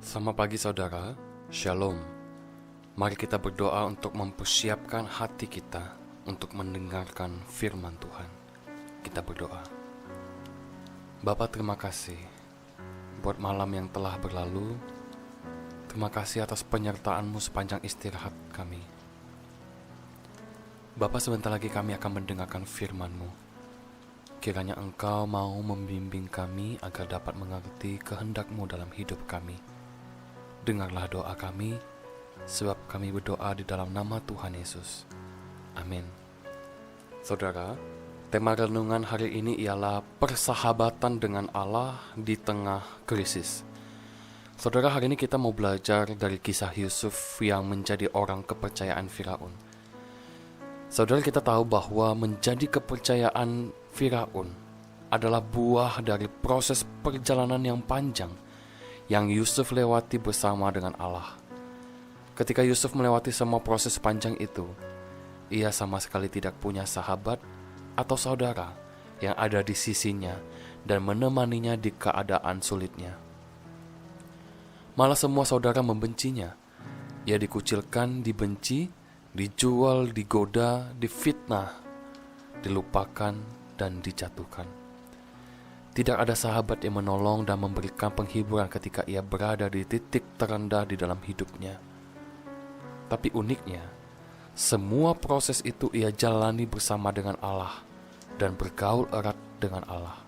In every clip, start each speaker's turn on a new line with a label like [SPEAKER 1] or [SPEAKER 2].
[SPEAKER 1] Selamat pagi saudara, Shalom. Mari kita berdoa untuk mempersiapkan hati kita untuk mendengarkan firman Tuhan. Kita berdoa. Bapa, terima kasih buat malam yang telah berlalu. Terima kasih atas penyertaan-Mu sepanjang istirahat kami. Bapa, sebentar lagi kami akan mendengarkan firman-Mu. Kiranya Engkau mau membimbing kami agar dapat mengerti kehendak-Mu dalam hidup kami. Dengarlah doa kami, sebab kami berdoa di dalam nama Tuhan Yesus. Amin. Saudara, tema renungan hari ini ialah persahabatan dengan Allah di tengah krisis. Saudara, hari ini kita mau belajar dari kisah Yusuf yang menjadi orang kepercayaan Firaun. Saudara, kita tahu bahwa menjadi kepercayaan Firaun adalah buah dari proses perjalanan yang panjang yang Yusuf lewati bersama dengan Allah. Ketika Yusuf melewati semua proses panjang itu, ia sama sekali tidak punya sahabat atau saudara yang ada di sisinya dan menemaninya di keadaan sulitnya. Malah semua saudara membencinya. Ia dikucilkan, dibenci, dijual, digoda, difitnah, dilupakan, dan dijatuhkan. Tidak ada sahabat yang menolong dan memberikan penghiburan ketika ia berada di titik terendah di dalam hidupnya. Tapi uniknya, semua proses itu ia jalani bersama dengan Allah dan bergaul erat dengan Allah.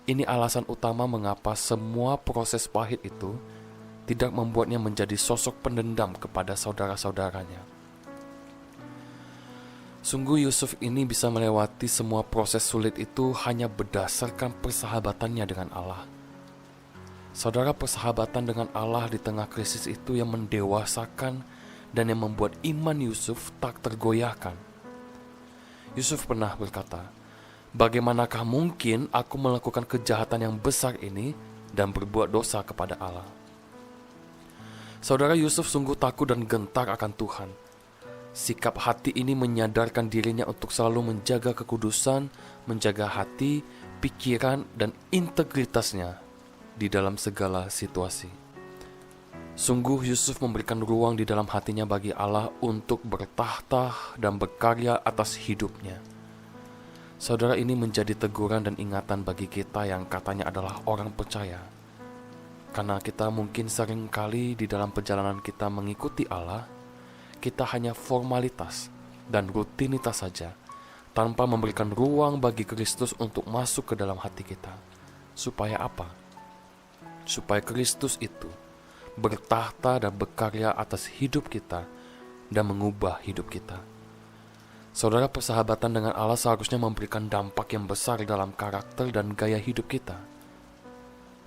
[SPEAKER 1] Ini alasan utama mengapa semua proses pahit itu tidak membuatnya menjadi sosok pendendam kepada saudara-saudaranya. Sungguh Yusuf ini bisa melewati semua proses sulit itu hanya berdasarkan persahabatannya dengan Allah. Saudara, persahabatan dengan Allah di tengah krisis itu yang mendewasakan dan yang membuat iman Yusuf tak tergoyahkan. Yusuf pernah berkata, "Bagaimanakah mungkin aku melakukan kejahatan yang besar ini dan berbuat dosa kepada Allah?" Saudara, Yusuf sungguh takut dan gentar akan Tuhan. Sikap hati ini menyadarkan dirinya untuk selalu menjaga kekudusan, menjaga hati, pikiran, dan integritasnya di dalam segala situasi. Sungguh Yusuf memberikan ruang di dalam hatinya bagi Allah untuk bertahta dan berkarya atas hidupnya. Saudara, ini menjadi teguran dan ingatan bagi kita yang katanya adalah orang percaya. Karena kita mungkin sering kali di dalam perjalanan kita mengikuti Allah, kita hanya formalitas dan rutinitas saja, tanpa memberikan ruang bagi Kristus untuk masuk ke dalam hati kita. Supaya apa? Supaya Kristus itu bertahta dan berkarya atas hidup kita dan mengubah hidup kita. Saudara, persahabatan dengan Allah seharusnya memberikan dampak yang besar dalam karakter dan gaya hidup kita.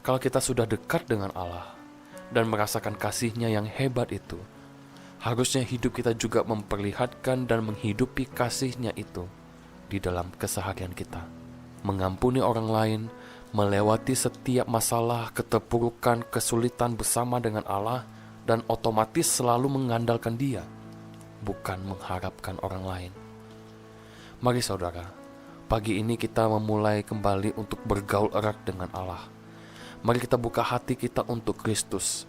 [SPEAKER 1] Kalau kita sudah dekat dengan Allah dan merasakan kasih-Nya yang hebat itu, harusnya hidup kita juga memperlihatkan dan menghidupi kasih-Nya itu di dalam keseharian kita. Mengampuni orang lain, melewati setiap masalah, keterpurukan, kesulitan bersama dengan Allah, dan otomatis selalu mengandalkan Dia, bukan mengharapkan orang lain. Mari saudara, pagi ini kita memulai kembali untuk bergaul erat dengan Allah. Mari kita buka hati kita untuk Kristus,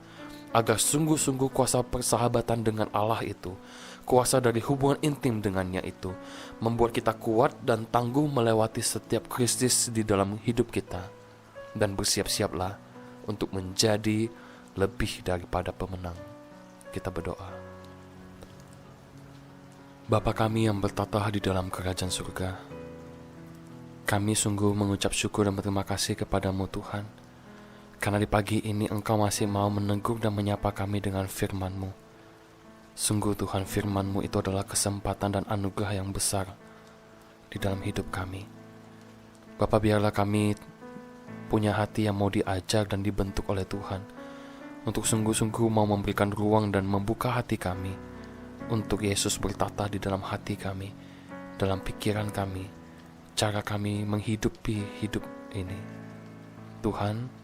[SPEAKER 1] agar sungguh-sungguh kuasa persahabatan dengan Allah itu, kuasa dari hubungan intim dengannya itu, membuat kita kuat dan tangguh melewati setiap krisis di dalam hidup kita, dan bersiap-siaplah untuk menjadi lebih daripada pemenang. Kita berdoa. Bapa kami yang bertata di dalam kerajaan surga, kami sungguh mengucap syukur dan berterima kasih kepadamu Tuhan, karena di pagi ini Engkau masih mau menegur dan menyapa kami dengan firman-Mu. Sungguh Tuhan, firman-Mu itu adalah kesempatan dan anugerah yang besar di dalam hidup kami. Bapa, biarlah kami punya hati yang mau diajar dan dibentuk oleh Tuhan, untuk sungguh-sungguh mau memberikan ruang dan membuka hati kami, untuk Yesus bertata di dalam hati kami, dalam pikiran kami, cara kami menghidupi hidup ini. Tuhan,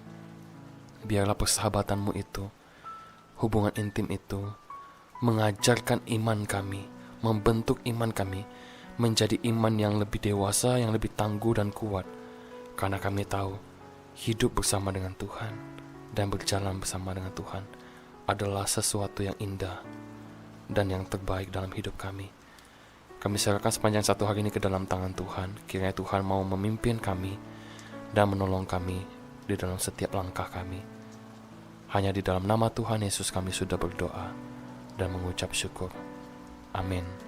[SPEAKER 1] biarlah persahabatan-Mu itu, hubungan intim itu, mengajarkan iman kami, membentuk iman kami, menjadi iman yang lebih dewasa, yang lebih tangguh dan kuat. Karena kami tahu, hidup bersama dengan Tuhan dan berjalan bersama dengan Tuhan adalah sesuatu yang indah dan yang terbaik dalam hidup kami. Kami serahkan sepanjang satu hari ini ke dalam tangan Tuhan. Kiranya Tuhan mau memimpin kami dan menolong kami di dalam setiap langkah kami. Hanya di dalam nama Tuhan Yesus kami sudah berdoa dan mengucap syukur. Amin.